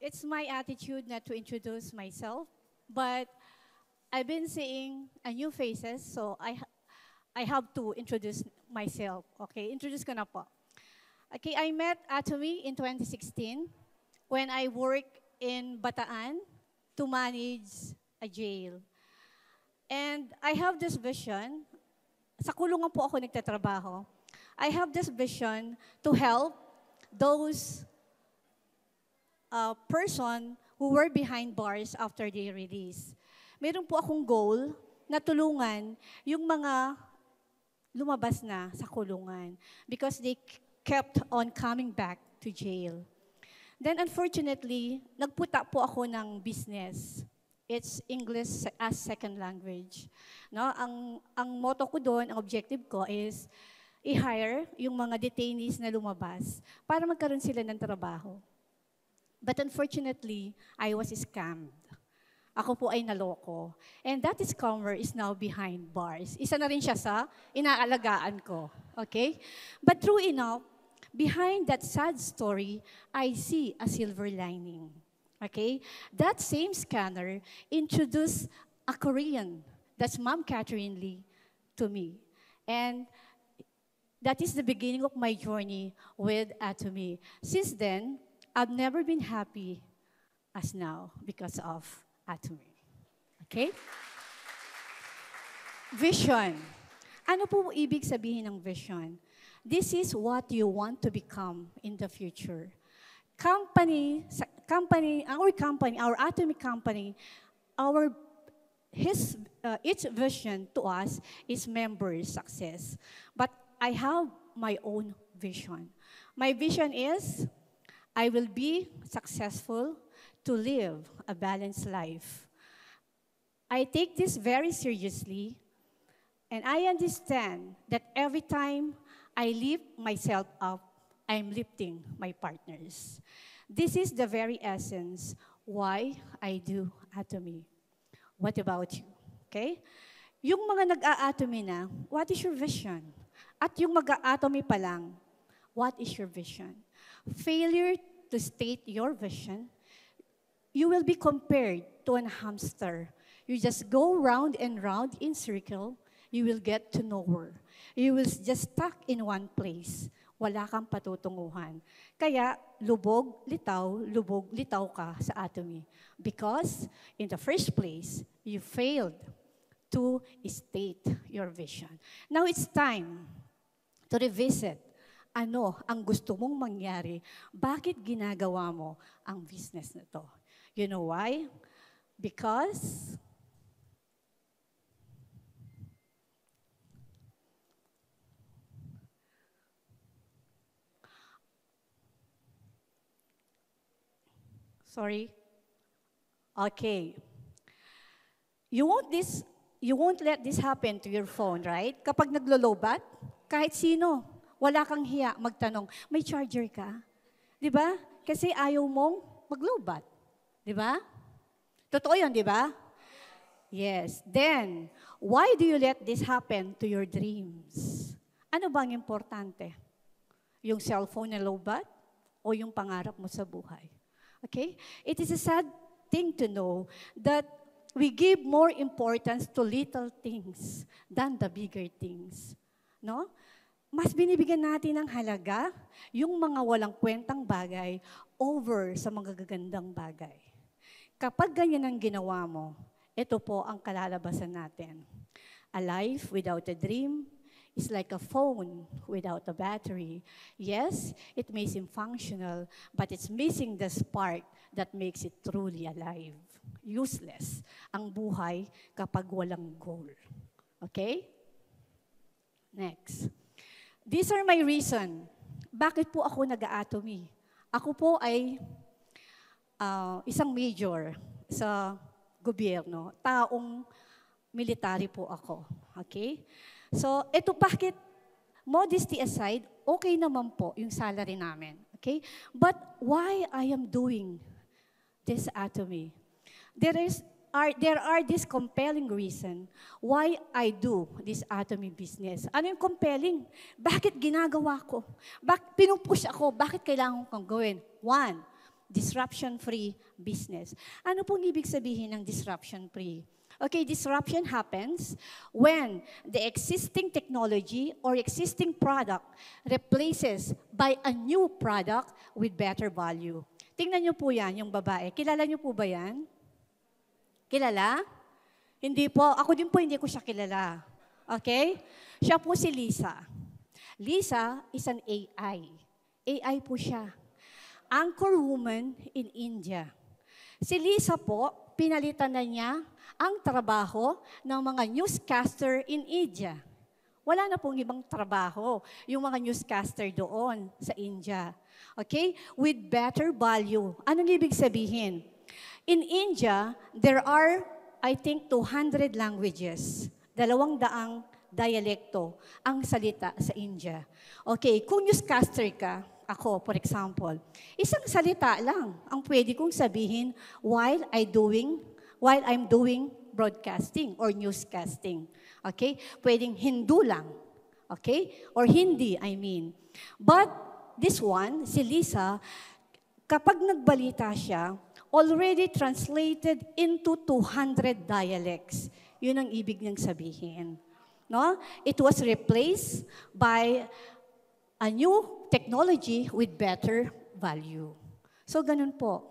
It's my attitude not to introduce myself, but I've been seeing a new faces, so I have to introduce myself. Okay, introduce ko na po. Okay, I met Atomy in 2016 when I worked in Bataan to manage a jail. And I have this vision, sa kulungan po ako nagtatrabaho. I have this vision to help those person who were behind bars after they release. Meron po akong goal na tulungan yung mga lumabas na sa kulungan because they kept on coming back to jail. Then unfortunately, nagputa po ako ng business. It's English as second language. No, ang motto ko doon, ang objective ko is i-hire yung mga detainees na lumabas para magkaroon sila ng trabaho. But unfortunately, I was scammed. Ako po ay naloko. And that scammer is now behind bars. Isa na rin siya sa inaalagaan ko. Okay? But true enough, behind that sad story, I see a silver lining. Okay? That same scanner introduced a Korean, that's Ma'am Catherine Lee, to me. And that is the beginning of my journey with Atomy. Since then, I've never been happy as now because of Atomy. Okay? Vision. Ano po ibig sabihin ng vision? This is what you want to become in the future. Our Atomy company, its vision to us is member success. But I have my own vision. My vision is I will be successful to live a balanced life. I take this very seriously, and I understand that every time I lift myself up, I'm lifting my partners. This is the very essence why I do Atomy. What about you? Okay? Yung mga nag-a-atomy na, what is your vision? At yung mag-a-atomy pa lang, what is your vision? Failure to state your vision, you will be compared to a hamster. You just go round and round in circle, you will get to nowhere. You will just stuck in one place. Wala kang patutunguhan. Kaya, lubog, litaw ka sa Atomy. Because, in the first place, you failed to state your vision. Now, it's time to revisit ano ang gusto mong mangyari. Bakit ginagawa mo ang business na to? You know why? Because sorry. Okay. You won't let this happen to your phone, right? Kapag naglo-lowbat, kahit sino, wala kang hiya magtanong, may charger ka? Di ba? Kasi ayaw mong mag-lowbat. Di ba? Totoo yun, di ba? Yes. Then, why do you let this happen to your dreams? Ano bang importante? Yung cellphone na lowbat o yung pangarap mo sa buhay? Okay? It is a sad thing to know that we give more importance to little things than the bigger things. No? Mas binibigyan natin ng halaga yung mga walang kwentang bagay over sa mga gagandang bagay. Kapag ganyan ang ginawa mo, ito po ang kalalabasan natin. A life without a dream is like a phone without a battery. Yes, it may seem functional, but it's missing the spark that makes it truly alive. Useless ang buhay kapag walang goal. Okay? Next. These are my reason. Bakit po ako nag-a-atomy? Ako po ay isang major sa gobyerno. Taong military po ako. Okay? So, ito bakit, modesty aside, okay naman po yung salary namin. Okay? But why I am doing this Atomy? There are this compelling reason why I do this Atomy business. Ano yung compelling? Bakit ginagawa ko? Pinupush ako? Bakit kailangan kong gawin? One, disruption-free business. Ano pong ibig sabihin ng disruption-free? Okay, disruption happens when the existing technology or existing product replaces by a new product with better value. Tingnan niyo po yan, yung babae. Kilala niyo po ba yan? Kilala? Hindi po. Ako din po, hindi ko siya kilala. Okay? Siya po si Lisa. Lisa is an AI. AI po siya. Anchor woman in India. Si Lisa po, pinalitan na niya ang trabaho ng mga newscaster in India. Wala na pong ibang trabaho yung mga newscaster doon sa India. Okay? With better value. Anong ibig sabihin? In India, there are, I think, 200 languages. 200 dialekto ang salita sa India. Okay, kung newscaster ka, ako, for example, isang salita lang ang pwede kong sabihin while I'm doing broadcasting or newscasting. Okay? Pwedeng Hindu lang. Okay? Or Hindi, I mean. But this one, si Lisa, kapag nagbalita siya, already translated into 200 dialects. Yun ang ibig niyang sabihin. No? It was replaced by a new technology with better value. So, ganun po.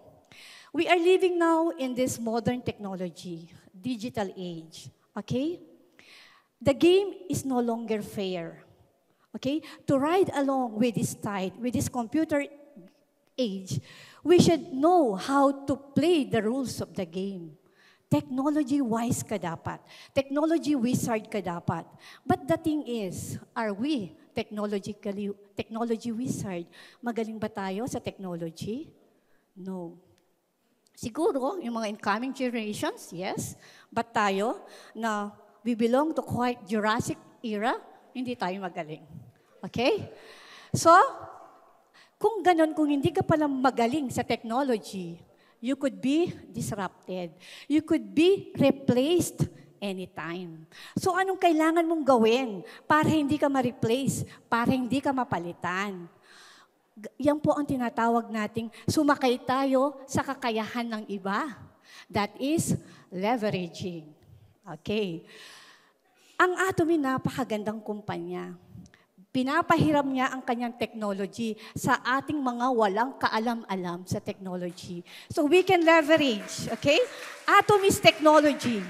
We are living now in this modern technology, digital age. Okay? The game is no longer fair. Okay? To ride along with this tide, with this computer age, we should know how to play the rules of the game. Technology-wise ka dapat. Technology wizard ka dapat. But the thing is, are we technology wizard? Magaling ba tayo sa technology? No. Siguro, yung mga incoming generations, yes. But tayo, na we belong to quite Jurassic era, hindi tayo magaling. Okay? So, kung ganun, kung hindi ka pala magaling sa technology, you could be disrupted. You could be replaced anytime. So anong kailangan mong gawin para hindi ka ma-replace, para hindi ka mapalitan? Yan po ang tinatawag nating sumakay tayo sa kakayahan ng iba. That is leveraging. Okay. Ang Atomy, napakagandang kumpanya. Pinapahiram niya ang kanyang technology sa ating mga walang kaalam-alam sa technology. So we can leverage, okay? Atomy's technology.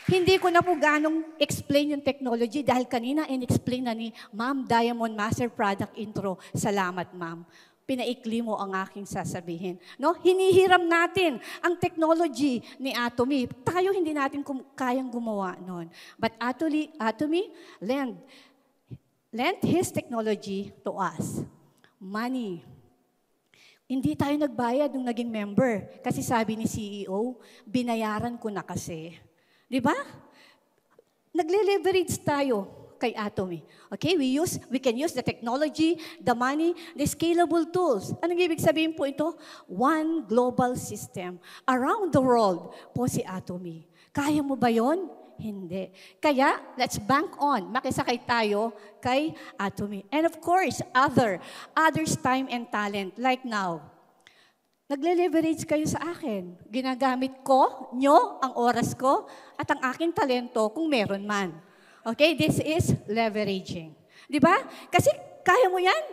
Hindi ko na po ganong explain yung technology dahil kanina in-explain na ni Ma'am Diamond Master Product Intro. Salamat, Ma'am. Pinaikli mo ang aking sasabihin. No? Hinihiram natin ang technology ni Atomy. Tayo hindi natin kayang gumawa noon. But Atomy lent his technology to us. Money. Hindi tayo nagbayad nung naging member. Kasi sabi ni CEO, binayaran ko na kasi. Di ba? Nagle-leverage tayo kay Atomy. Okay, we can use the technology, the money, the scalable tools. Anong ibig sabihin po ito? One global system. Around the world po si Atomy. Kaya mo ba yon? Hindi. Kaya, let's bank on. Makisakay tayo kay Atomy. And of course, others' time and talent. Like now, nagle-leverage kayo sa akin. Ginagamit ko, nyo, ang oras ko, at ang aking talento kung meron man. Okay? This is leveraging. Di ba? Kasi kaya mo yan.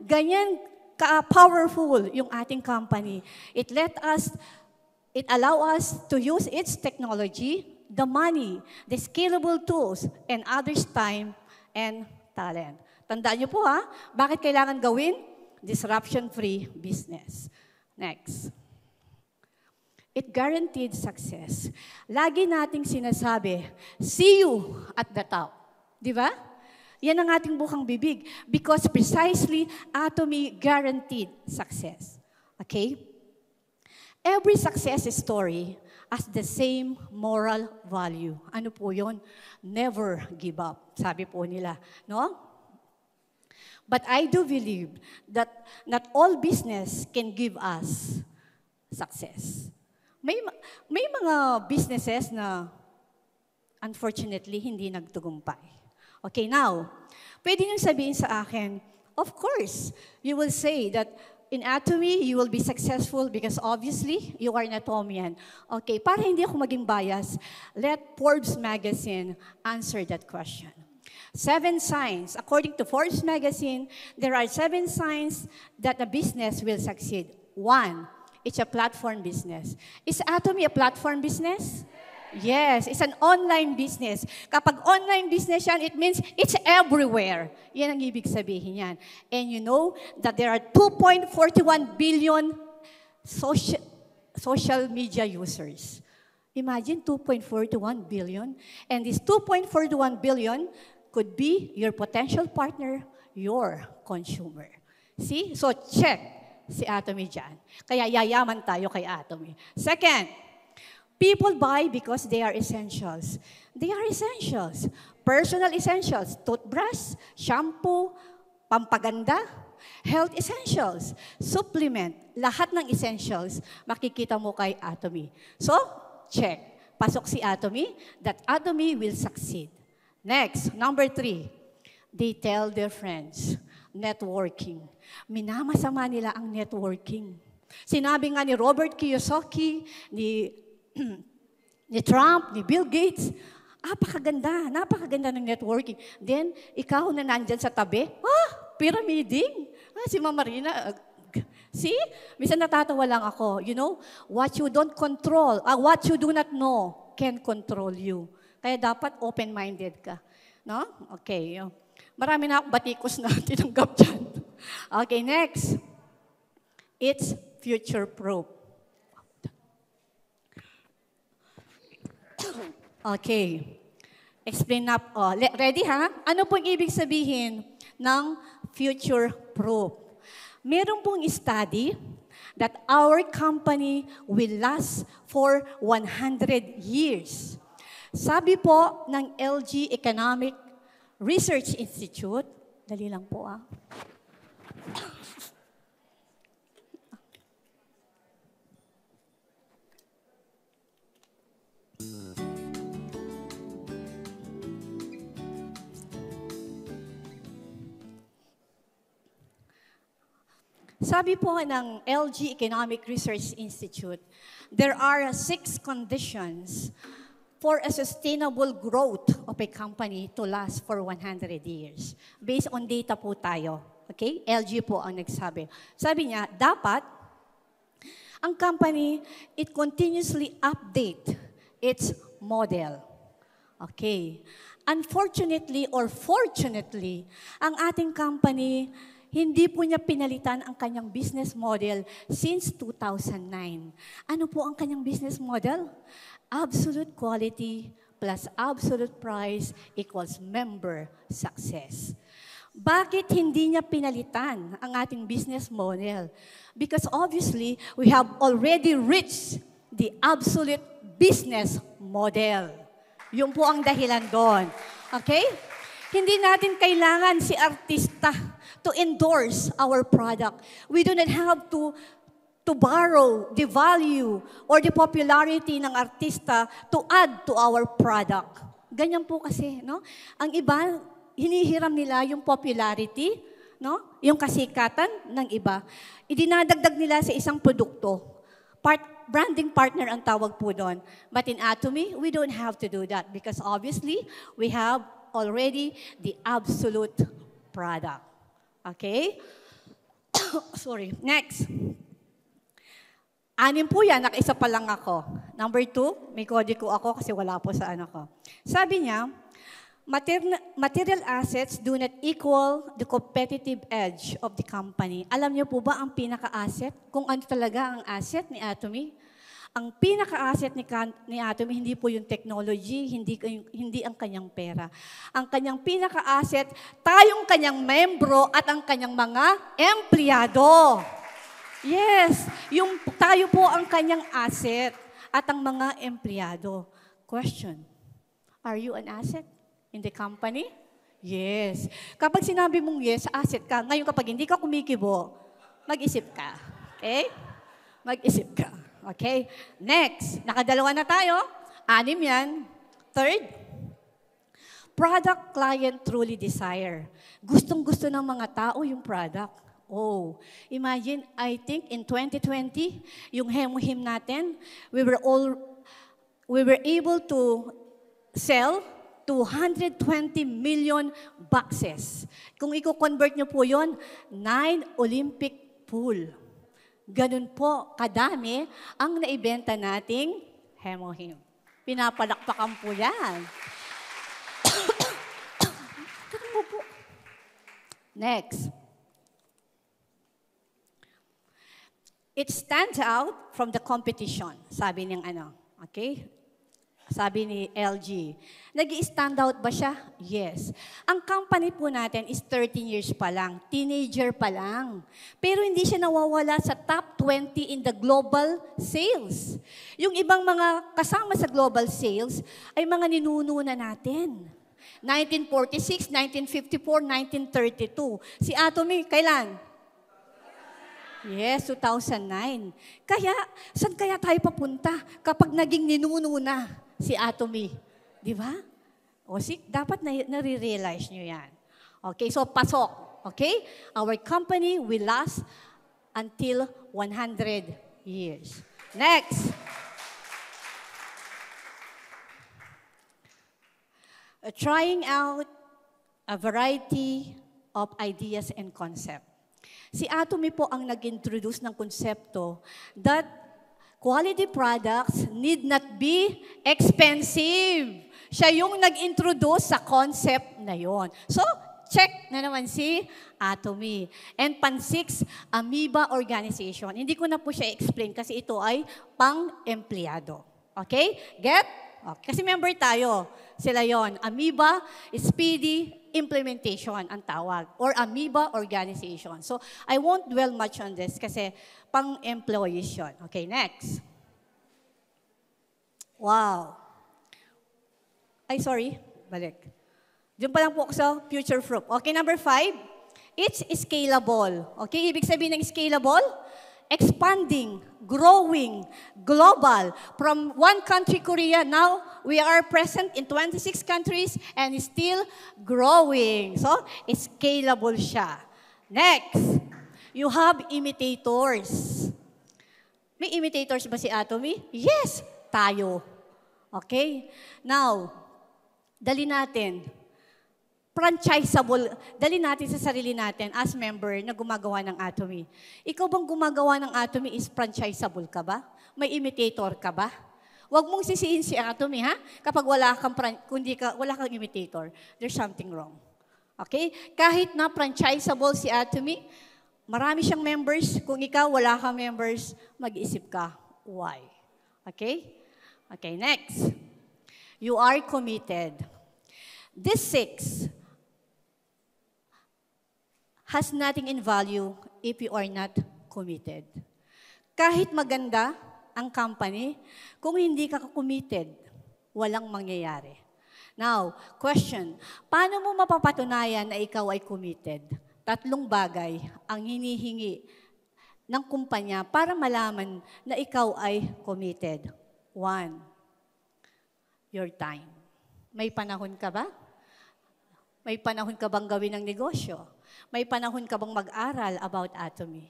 Ganyan ka-powerful yung ating company. It allow us to use its technology, the money, the scalable tools, and others' time and talent. Tandaan niyo po bakit kailangan gawin? Disruption-free business. Next. It guaranteed success. Lagi nating sinasabi, see you at the top. Di ba? Yan ang ating bukang bibig. Because precisely, Atomy guaranteed success. Okay? Every success story has the same moral value. Ano po yun? Never give up. Sabi po nila. No? But I do believe that not all business can give us success. May mga businesses na unfortunately hindi nagtagumpay. Okay, now, pwede niyong sabihin sa akin, of course, you will say that In Atomy, you will be successful because obviously, you are an Atomian. Okay, para hindi ako maging bias, let Forbes magazine answer that question. 7 signs. According to Forbes magazine, there are 7 signs that a business will succeed. 1, it's a platform business. Is Atomy a platform business? Yes, it's an online business. Kapag online business yan, it means it's everywhere. Yan ang ibig sabihin yan. And you know that there are 2.41 billion social media users. Imagine 2.41 billion. And this 2.41 billion could be your potential partner, your consumer. See? So check si Atomy dyan. Kaya yayaman tayo kay Atomy. Second, people buy because they are essentials. They are essentials. Personal essentials, toothbrush, shampoo, pampaganda, health essentials, supplement, lahat ng essentials, makikita mo kay Atomy. So, check. Pasok si Atomy, that Atomy will succeed. Next, number 3, they tell their friends, networking. Minamasama nila ang networking. Sinabi nga ni Robert Kiyosaki, ni Trump, ni Bill Gates, napakaganda ng networking. Then, ikaw na nandyan sa tabi, pyramiding. Si Mama Marina, see? Minsan natatawa lang ako. You know, what you don't control, what you do not know can control you. Kaya dapat open-minded ka. No? Okay. Marami na akong batikos na tinanggap dyan. Okay, next. It's future-proof. Okay. Explain na. Ready ha? Ano pong ibig sabihin ng future-proof? Meron pong study that our company will last for 100 years. Sabi po ng LG Economic Research Institute, dali lang po Sabi po ng LG Economic Research Institute, there are 6 conditions for a sustainable growth of a company to last for 100 years. Based on data po tayo. Okay? LG po ang nagsabi. Sabi niya, dapat ang company, it continuously update its model. Okay. Unfortunately or fortunately, ang ating company, hindi po niya pinalitan ang kanyang business model since 2009. Ano po ang kanyang business model? Absolute quality plus absolute price equals member success. Bakit hindi niya pinalitan ang ating business model? Because obviously, we have already reached the absolute business model. Yun po ang dahilan doon. Okay? Hindi natin kailangan si artista to endorse our product. We do not have to borrow the value or the popularity ng artista to add to our product. Ganyan po kasi, no? Ang iba, hinihiram nila yung popularity, no? Yung kasikatan ng iba. Idinadagdag nila sa isang produkto. Branding partner ang tawag po doon. But in Atomy, we don't have to do that because obviously, we have already the absolute product. Okay? Sorry. Next. 6 po yan, nakaisa pa lang ako. Number 2, may kodiko ako kasi wala po sa ano ko. Sabi niya, material assets do not equal the competitive edge of the company. Alam niyo po ba ang pinaka-asset? Kung ano talaga ang asset ni Atomy? Ang pinaka-asset ni Atomy, hindi po yung technology, hindi ang kanyang pera. Ang kanyang pinaka-asset, tayong kanyang membro at ang kanyang mga empleyado. Yes, tayo po ang kanyang asset at ang mga empleyado. Question, are you an asset in the company? Yes. Kapag sinabi mong yes, asset ka. Ngayon kapag hindi ka kumikibo, mag-isip ka. Okay? Mag-isip ka. Okay? Next, nakadalawa na tayo. 6 yan. Third, product client truly desire. Gustong-gusto ng mga tao yung product. Oh, imagine, I think in 2020, yung Hemohim natin, we were able to sell 220 million boxes. Kung i-convert nyo po yon, 9 Olympic pool. Ganun po kadami ang naibenta nating Hemohim. Pinapalakpakan po yan. Next. It stands out from the competition, sabi niyang okay? Sabi ni LG. Nag-i-stand out ba siya? Yes. Ang company po natin is 13 years pa lang. Teenager pa lang. Pero hindi siya nawawala sa top 20 in the global sales. Yung ibang mga kasama sa global sales ay mga ninuno na natin. 1946, 1954, 1932. Si Atomy, kailan? Yes, 2009. Kaya, saan kaya tayo papunta kapag naging ninuno na si Atomy? Di ba? O dapat nare-realize nyo yan. Okay, so pasok. Okay? Our company will last until 100 years. Next. Trying out a variety of ideas and concepts. Si Atomy po ang nag-introduce ng konsepto that quality products need not be expensive. Siya yung nag-introduce sa concept na yon. So, check na naman si Atomy. And pan-6, Amoeba Organization. Hindi ko na po siya explain kasi ito ay pang-empleyado. Okay? Get? Okay. Kasi member tayo. Sila yon. Amoeba, Speedy Implementation ang tawag. Or Amoeba Organization. So, I won't dwell much on this kasi pang-employees yun. Okay, next. Wow. Ay, sorry. Balik. Diyan pa lang po ako sa future proof. Okay, number 5. It's scalable. Okay, ibig sabihin ng scalable? Expanding, growing, global. From one country, Korea, now we are present in 26 countries and still growing. So, scalable siya. Next, you have imitators. May imitators ba si Atomy? Yes, tayo. Okay? Now, dali natin. Franchisable, dali natin sa sarili natin as member na gumagawa ng Atomy. Ikaw bang gumagawa ng Atomy is franchisable ka ba? May imitator ka ba? Huwag mong sisihin si Atomy, ha? Kapag wala kang imitator, there's something wrong. Okay? Kahit na franchisable si Atomy, marami siyang members. Kung ikaw wala kang members, mag-isip ka, why? Okay? Okay, next. You are committed. This 6 has nothing in value if you are not committed. Kahit maganda ang company, kung hindi ka committed, walang mangyayari. Now, question, paano mo mapapatunayan na ikaw ay committed? 3 bagay ang hinihingi ng kumpanya para malaman na ikaw ay committed. 1, your time. May panahon ka ba? May panahon ka bang gawin ng negosyo? May panahon ka bang mag-aral about Atomy?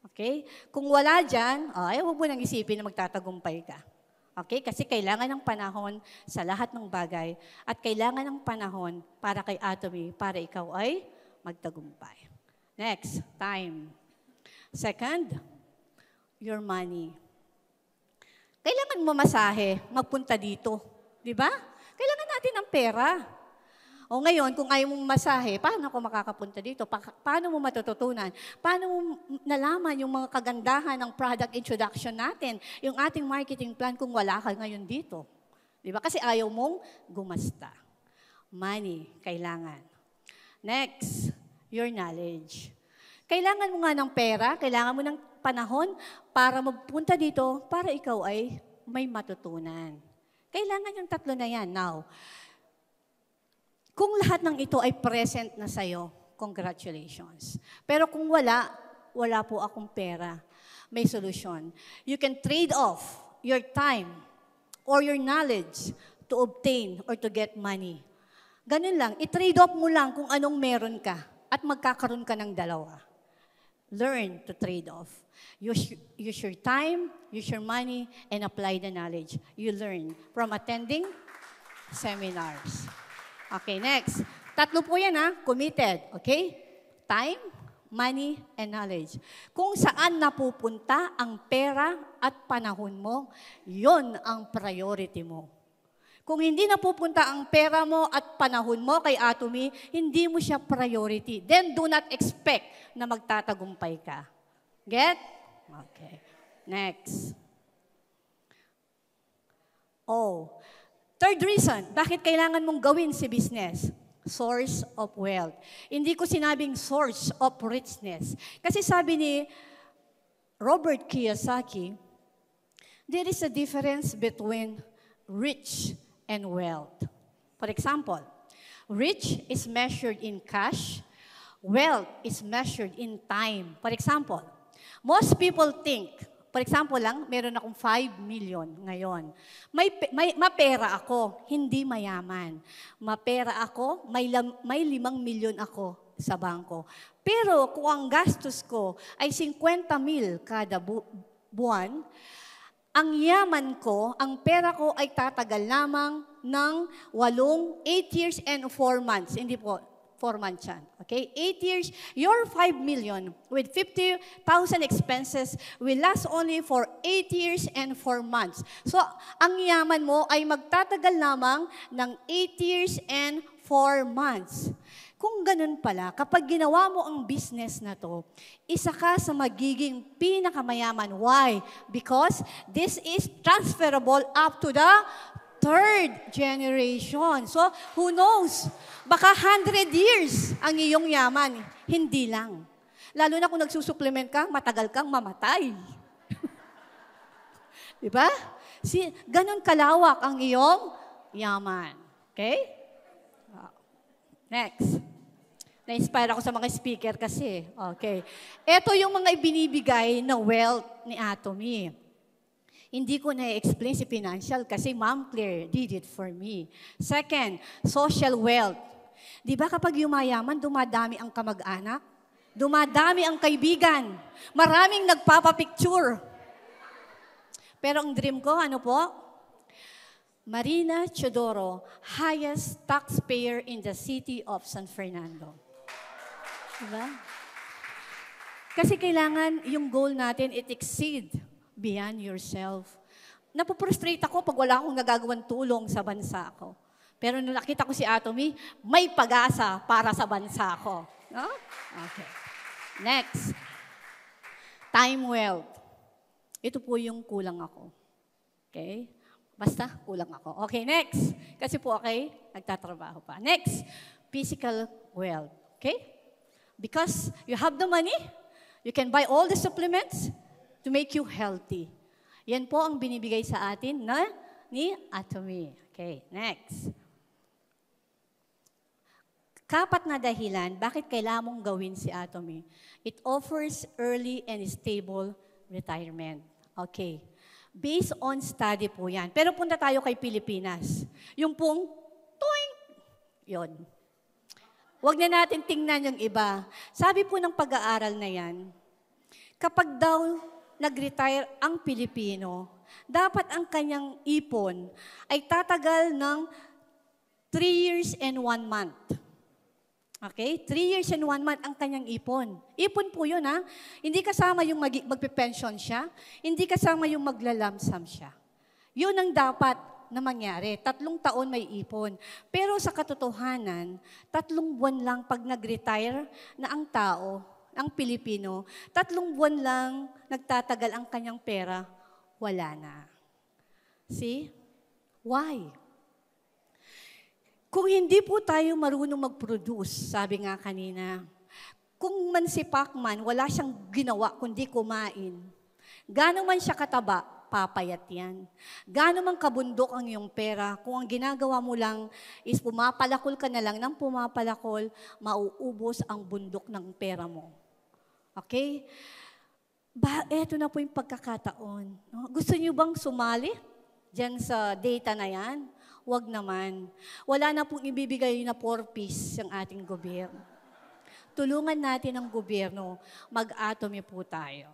Okay? Kung wala dyan, huwag mo nang isipin na magtatagumpay ka. Okay? Kasi kailangan ng panahon sa lahat ng bagay at kailangan ng panahon para kay Atomy para ikaw ay magtagumpay. Next, time. Second, your money. Kailangan mo masahe, magpunta dito. Di ba? Kailangan natin ng pera. O ngayon, kung ayaw mong masahe, paano ako makakapunta dito? Paano mo matututunan? Paano mo nalaman yung mga kagandahan ng product introduction natin? Yung ating marketing plan kung wala ka ngayon dito. Di ba? Kasi ayaw mong gumasta. Money, kailangan. Next, your knowledge. Kailangan mo nga ng pera, kailangan mo ng panahon para magpunta dito para ikaw ay may matutunan. Kailangan yung 3 na yan. Now, kung lahat ng ito ay present na sa'yo, congratulations. Pero kung wala po akong pera, may solusyon. You can trade off your time or your knowledge to obtain or to get money. Ganun lang. I-trade off mo lang kung anong meron ka at magkakaroon ka ng 2. Learn to trade off. Use your time, use your money, and apply the knowledge you learn from attending seminars. Okay, next. Tatlo po yan committed. Okay? Time, money, and knowledge. Kung saan napupunta ang pera at panahon mo, yon ang priority mo. Kung hindi napupunta ang pera mo at panahon mo kay Atomy, hindi mo siya priority. Then do not expect na magtatagumpay ka. Get? Okay. Next. Third reason, bakit kailangan mong gawin si business? Source of wealth. Hindi ko sinabing source of richness. Kasi sabi ni Robert Kiyosaki, there is a difference between rich and wealth. For example, rich is measured in cash, wealth is measured in time. For example, most people think, for example lang, meron akong 5 million ngayon. Mapera ako, hindi mayaman. Mapera ako, may 5 milyon ako sa bangko. Pero kung ang gastos ko ay 50 mil kada buwan, ang yaman ko, ang pera ko ay tatagal lamang ng 8 years and 4 months. Hindi po, 4 months yan. Okay? 8 years, your 5 million with 50,000 expenses will last only for 8 years and 4 months. So, ang yaman mo ay magtatagal lamang ng 8 years and 4 months. Kung ganun pala, kapag ginawa mo ang business na to, isa ka sa magiging pinakamayaman. Why? Because this is transferable up to the third generation. So, who knows? Baka 100 years ang iyong yaman. Hindi lang. Lalo na kung nagsusupplement ka, matagal kang mamatay. Diba? Ganun kalawak ang iyong yaman. Okay? Next. Na-inspire ako sa mga speaker kasi. Okay. Ito yung mga ibinibigay na wealth ni Atomy. Hindi ko na-explain si financial kasi Ma'am Claire did it for me. Second, social wealth. Di ba kapag yumayaman, dumadami ang kamag-anak? Dumadami ang kaibigan. Maraming nagpapapicture. Pero ang dream ko, ano po? Marina Chodoro, highest taxpayer in the city of San Fernando. Diba? Kasi kailangan yung goal natin, it exceed beyond yourself. Napoprostrate ako pag wala akong nagagawang tulong sa bansa ko. Pero nung nakita ko si Atomy, may pag-asa para sa bansa ko. No? Okay. Next. Time wealth. Ito po yung kulang ako. Okay? Basta, kulang ako. Okay, next. Kasi po, okay, nagtatrabaho pa. Next, physical wealth. Okay? Because you have the money, you can buy all the supplements to make you healthy. Yan po ang binibigay sa atin ni Atomy. Okay, next. Kapat na dahilan, bakit kailangan mong gawin si Atomy? It offers early and stable retirement. Okay. Based on study po yan. Pero punta tayo kay Pilipinas. Yung pong, toing, yun. Huwag na natin tingnan yung iba. Sabi po ng pag-aaral na yan, kapag daw nag-retire ang Pilipino, dapat ang kanyang ipon ay tatagal ng 3 years and 1 month. Okay? 3 years and 1 month ang kanyang ipon. Ipon po yun, ha? Hindi kasama yung magpe-pension siya, hindi kasama yung maglalamsam siya. Yun ang dapat na mangyari. 3 taon may ipon. Pero sa katotohanan, 3 buwan lang pag nag-retire na ang tao, ang Pilipino, 3 buwan lang nagtatagal ang kanyang pera, wala na. See? Why? Kung hindi po tayo marunong mag-produce, sabi nga kanina, kung mansipak man, wala siyang ginawa kundi kumain. Gano'n man siya kataba, papayat yan. Gano'n man kabundok ang iyong pera, kung ang ginagawa mo lang is pumapalakol ka na lang ng pumapalakol, mauubos ang bundok ng pera mo. Okay? Eto na po yung pagkakataon. No? Gusto niyo bang sumali dyan sa data na yan? Huwag naman. Wala na pong ibibigay na 4 piece ang ating gobyerno. tulungan natin ang gobyerno, mag-atomy po tayo.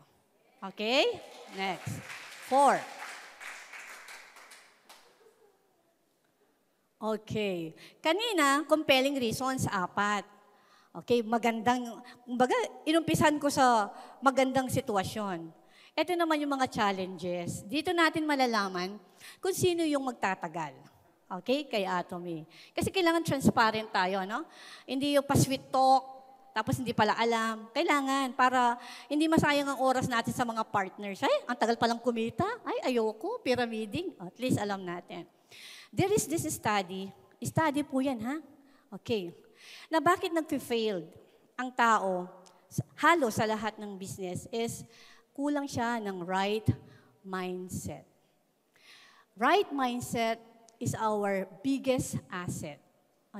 Okay? Next. 4. Okay. Kanina, compelling reasons, 4. Okay, kumbaga, inumpisan ko sa magandang sitwasyon. Ito naman yung mga challenges. Dito natin malalaman kung sino yung magtatagal. Okay, kay Atomy. Kasi kailangan transparent tayo, no? Hindi yung pa-sweet talk, tapos hindi pala alam. Kailangan para hindi masayang ang oras natin sa mga partners. Ay, ang tagal palang kumita. Ay, ayoko, pyramiding. At least alam natin. There is this study. Study po yan, ha? Okay. Na bakit nag-failed ang tao, halos sa lahat ng business, is kulang siya ng right mindset. Right mindset is our biggest asset.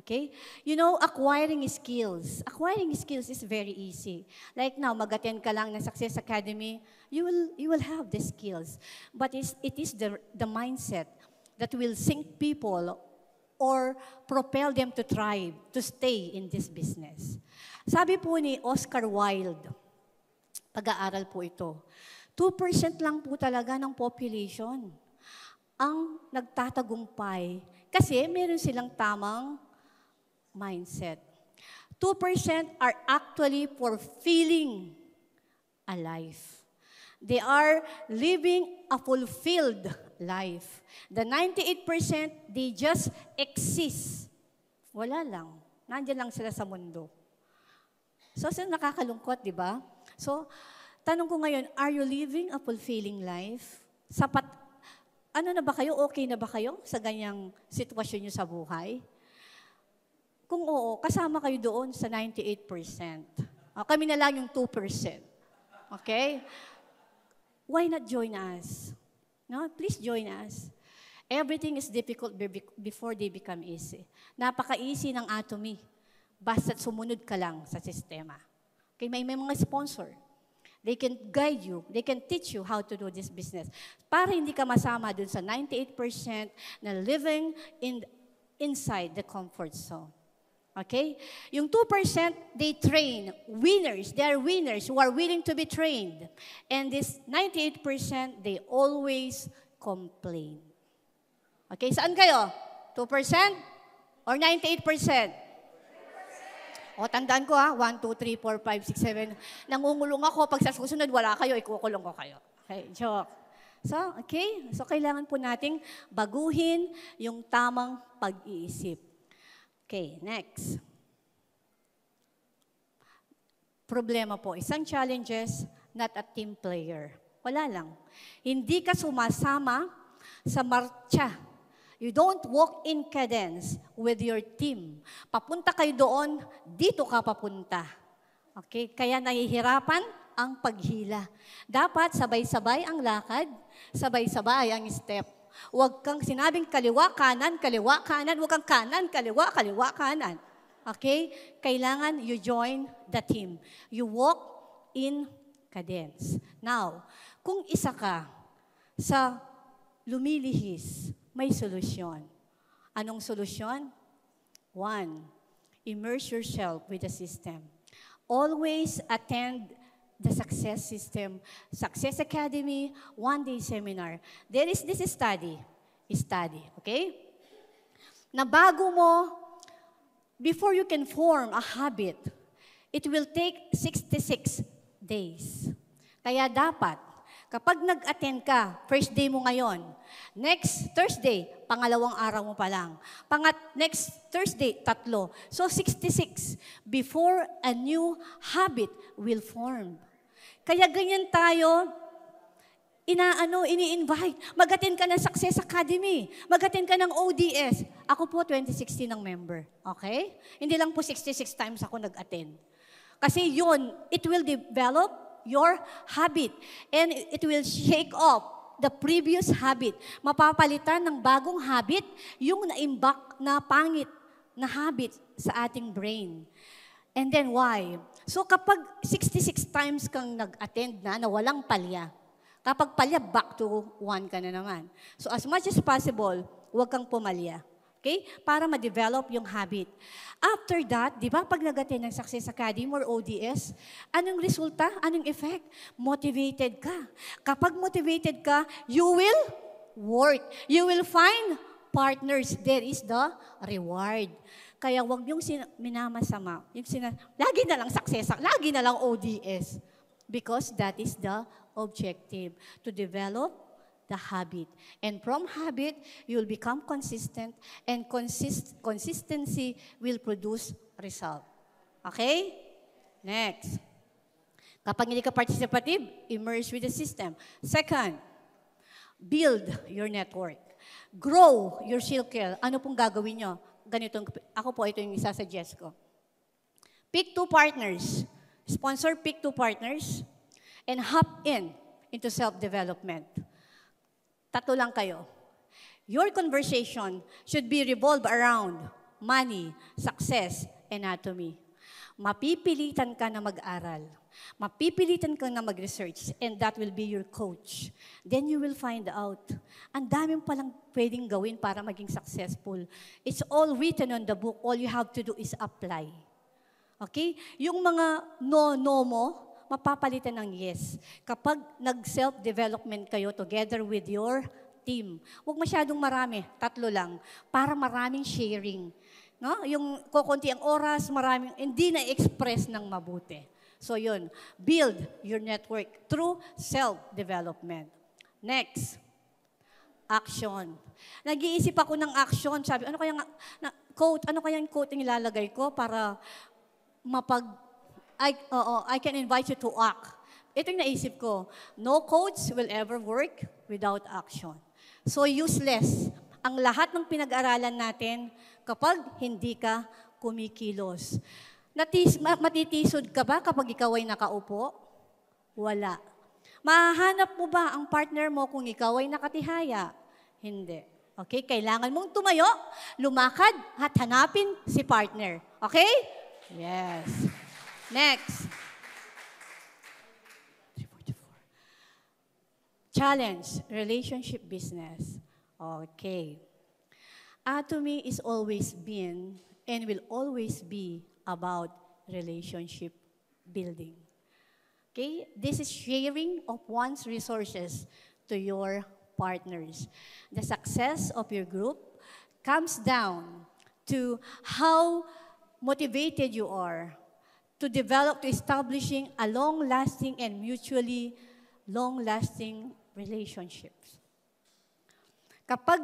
Okay? You know, acquiring skills. Acquiring skills is very easy. Like now, mag-attend ka lang ng Success Academy, you will have the skills. But it is the mindset that will sink people or propel them to thrive, to stay in this business. Sabi po ni Oscar Wilde, pag-aaral po ito, 2% lang po talaga ng population ang nagtatagumpay kasi meron silang tamang mindset. 2% are actually for feeling alive. They are living a fulfilled life. The 98%, they just exist. Wala lang. Nandiyan lang sila sa mundo. So, nakakalungkot, di ba? So, tanong ko ngayon, are you living a fulfilling life? Sapat, ano na ba kayo? Okay na ba kayo sa ganyang sitwasyon nyo sa buhay? Kung oo, kasama kayo doon sa 98%. Kami na lang yung 2%. Okay? Why not join us? No? Please join us. Everything is difficult before they become easy. Napaka-easy ng Atomy. Basta't sumunod ka lang sa sistema. Okay, may mga sponsor. They can guide you. They can teach you how to do this business. Para hindi ka masama dun sa 98% na living inside the comfort zone. Okay? Yung 2%, they train winners. They are winners who are willing to be trained. And this 98%, they always complain. Okay, saan kayo? 2% or 98%? O, tandaan ko ha, 1, 2, 3, 4, 5, 6, 7. Nangungulong ako, pag sa susunod, wala kayo, ikukulong ko kayo. Okay, joke. So, okay, so kailangan po nating baguhin yung tamang pag-iisip. Okay, next. Problema po, isang challenges, not a team player. Wala lang. Hindi ka sumasama sa marcha. You don't walk in cadence with your team. Papunta kayo doon, dito ka papunta. Okay? Kaya nahihirapan ang paghila. Dapat sabay-sabay ang lakad, sabay-sabay ang step. Huwag kang sinabing kaliwa, kanan, huwag kang kanan, kaliwa, kanan. Okay? Kailangan you join the team. You walk in cadence. Now, kung isa ka sa lumilihis, may solusyon. Anong solusyon? 1, immerse yourself with the system. Always attend the Success System, Success Academy, one-day seminar. There is this study, okay? Na bago mo, before you can form a habit, it will take 66 days. Kaya dapat, kapag nag-attend ka, first day mo ngayon, next Thursday, pangalawang araw mo pa lang. Next Thursday, 3. So 66 before a new habit will form. Kaya ganyan tayo, ini-invite. Mag-attend ka ng Success Academy. Mag-attend ka ng ODS. Ako po, 2016 ng member. Okay? Hindi lang po 66 times ako nag-attend. Kasi yun, it will develop your habit. And it will shake off the previous habit. Mapapalitan ng bagong habit yung na-imbak na pangit na habit sa ating brain. And then why? So kapag 66 times kang nag-attend na walang palya, kapag palya, back to 1 ka na naman. So as much as possible, huwag kang pumalya. Okay? Para ma-develop yung habit. After that, di ba, pag nag-attend ng Success Academy or ODS, anong resulta? Anong effect? Motivated ka. Kapag motivated ka, you will work. You will find partners. There is the reward. Kaya wag yung minamasama. Lagi na lang success, lagi na lang ODS. Because that is the objective, to develop the habit. And from habit, you will become consistent, and consistency will produce result. Okay? Next. Kapag hindi ka participative, immerse with the system. Second, build your network. Grow your circle. Ano pong gagawin nyo? Ako po, ito yung isasuggest ko. Pick 2 partners. Sponsor, pick 2 partners. And hop into self-development. 3 lang kayo. Your conversation should be revolved around money, success, anatomy. Mapipilitan ka na mag-aral. Mapipilitan ka na mag-research, and that will be your coach. Then you will find out, ang daming palang pwedeng gawin para maging successful. It's all written on the book. All you have to do is apply. Okay? Yung mga no mo, mapapalitan ng yes. Kapag nag-self-development kayo together with your team, huwag masyadong marami, 3 lang, para maraming sharing. No? Yung kukunti ang oras, maraming, hindi na-express ng mabuti. So yun, build your network through self-development. Next, action. Nag-iisip ako ng action. Sabi, ano kaya yung quote yung ilalagay ko para I can invite you to act. Ito yung naisip ko. No coach will ever work without action. So useless ang lahat ng pinag-aralan natin kapag hindi ka kumikilos. Matitisod ka ba kapag ikaw ay nakaupo? Wala. Mahahanap mo ba ang partner mo kung ikaw ay nakatihaya? Hindi. Okay? Kailangan mong tumayo, lumakad, at hanapin si partner. Okay? Yes. Next. Challenge, relationship business. Okay. Atomy is always been and will always be about relationship building. Okay? This is sharing of one's resources to your partners. The success of your group comes down to how motivated you are to establishing a long-lasting and mutually long-lasting relationships. Kapag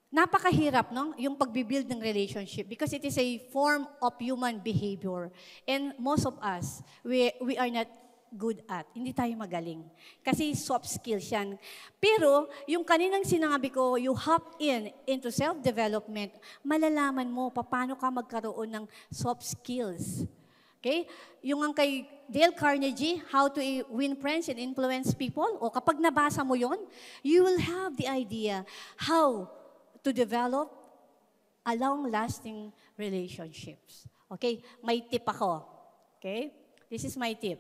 napakahirap, no, yung pagbibuild ng relationship because it is a form of human behavior. And most of us, we are not good at. Hindi tayo magaling. Kasi soft skills yan. Pero, yung kaninang sinabi ko, you hop into self-development, malalaman mo paano ka magkaroon ng soft skills. Okay? Yung ang kay Dale Carnegie, How to Win Friends and Influence People, o kapag nabasa mo yon, you will have the idea how to develop a long-lasting relationships. Okay? May tip ako. Okay? This is my tip.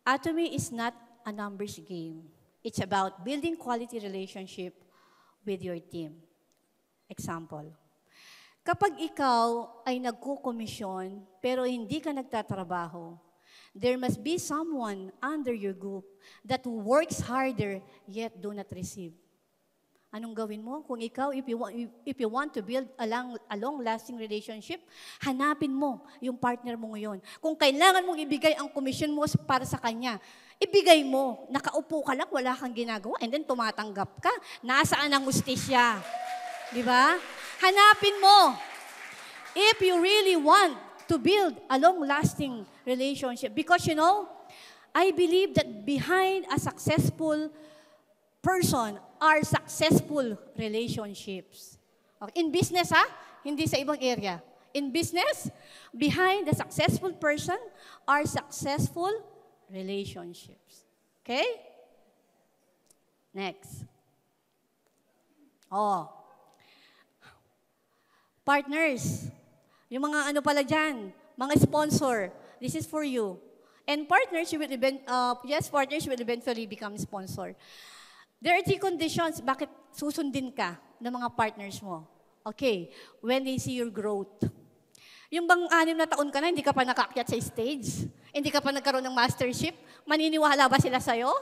Atomy is not a numbers game. It's about building quality relationship with your team. Example. Kapag ikaw ay nagkukomisyon pero hindi ka nagtatrabaho, there must be someone under your group that works harder yet do not receive. Anong gawin mo? Kung ikaw, if you want to build a long-lasting relationship, hanapin mo yung partner mo ngayon. Kung kailangan mong ibigay ang komisyon mo para sa kanya, ibigay mo. Nakaupo ka lang, wala kang ginagawa, and then tumatanggap ka. Nasaan ang hustisya? Di ba? Hanapin mo. If you really want to build a long-lasting relationship. Because I believe that behind a successful person are successful relationships. Okay. In business, hindi sa ibang area. In business, behind the successful person are successful relationships. Okay? Next. Partners. Yung mga pala dyan, mga sponsor, this is for you. And partners, partners will eventually become sponsor. There are 3 conditions bakit susundin ka ng mga partners mo. Okay, when they see your growth. Yung bang 6 na taon ka na, hindi ka pa nakaakyat sa stage? Hindi ka pa nagkaroon ng mastership? Maniniwala ba sila sa'yo?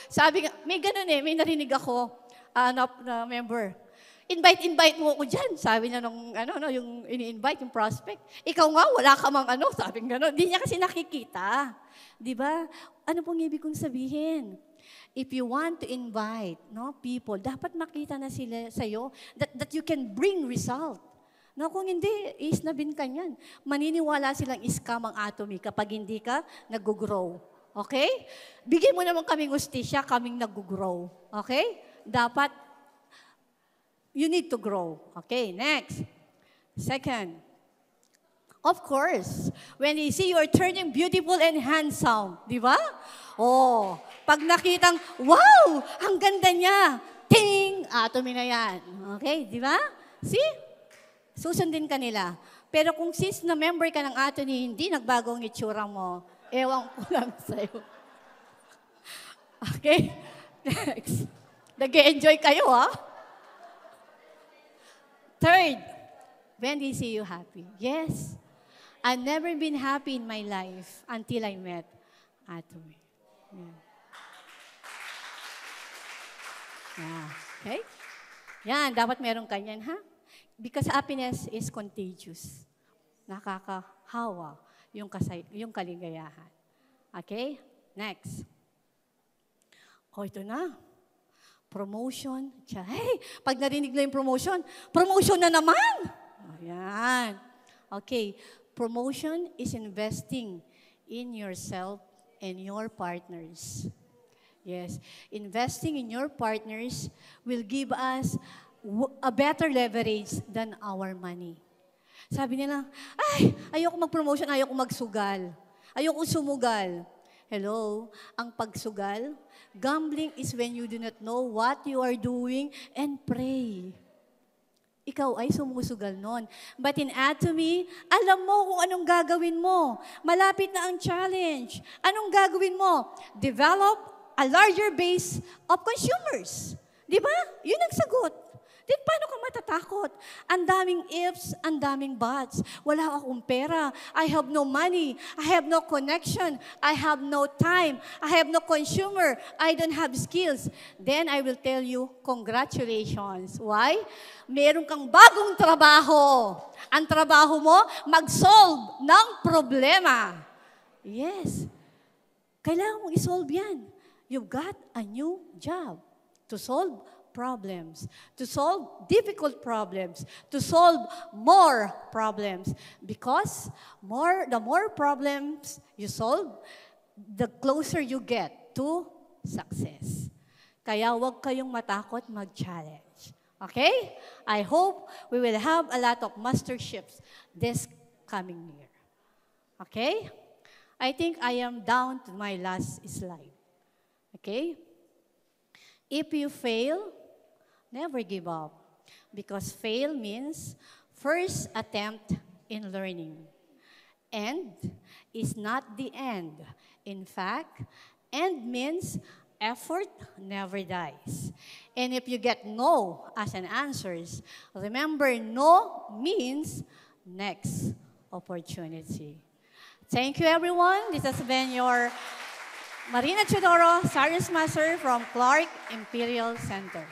Sabi nga, may ganun may narinig ako na member. Invite mo ako dyan. Sabi niya yung ini-invite, yung prospect. Ikaw nga, wala ka mang sabi nga gano'n. Hindi niya kasi nakikita. Di ba? Ano pong ibig kong sabihin? If you want to invite people, dapat makita na sila sa'yo that you can bring result. No, kung hindi, isnabin ka niyan. Maniniwala silang scam ang Atomy kapag hindi ka nag-grow. Okay? Bigyan mo naman kaming ustisya, kaming nag-grow. Okay? Dapat, you need to grow. Okay, next. Second, of course, when they see you are turning beautiful and handsome, di ba? Oh, pag nakitang, wow, ang ganda niya, ting, Atomy na yan. Okay, di ba? See? Susundin ka nila. Pero kung sis na member ka ng Atomy, hindi nagbago ang itsura mo, ewan ko lang sa'yo. Okay? Next. Nag-enjoy kayo, ha? Third, when they see you happy. Yes. I've never been happy in my life until I met Atomy. Yeah. Okay? Yan, dapat meron kanyan, ha? Because happiness is contagious. Nakakahawa yung kaligayahan. Okay? Next. Ito na. Promotion. Hey, pag narinig na yung promotion na naman. Ayan. Okay. Promotion is investing in yourself and your partners. Yes. Investing in your partners will give us a better leverage than our money. Sabi nila, ayoko mag-promotion, ayoko magsugal. Ayoko sumugal. Hello, ang pagsugal, gambling is when you do not know what you are doing and pray. Ikaw ay sumusugal nun. But in Atomy, alam mo kung anong gagawin mo. Malapit na ang challenge. Anong gagawin mo? Develop a larger base of consumers. Di ba? Yun ang sagot. Then paano ka matatakot? Ang daming ifs, ang daming buts. Wala akong pera. I have no money. I have no connection. I have no time. I have no consumer. I don't have skills. Then I will tell you, congratulations. Why? Meron kang bagong trabaho. Ang trabaho mo, mag-solve ng problema. Yes. Kailangan mong isolve yan. You've got a new job to solve problems, to solve difficult problems, to solve more problems. Because the more problems you solve, the closer you get to success. Kaya huwag kayong matakot mag-challenge. Okay? I hope we will have a lot of masterships this coming year. Okay? I think I am down to my last slide. Okay? If you fail, never give up. Because fail means first attempt in learning. End is not the end. In fact, end means effort never dies. And if you get no as an answer, remember no means next opportunity. Thank you, everyone. This has been your Marina Chodoro, Science Master from Clark Imperial Center.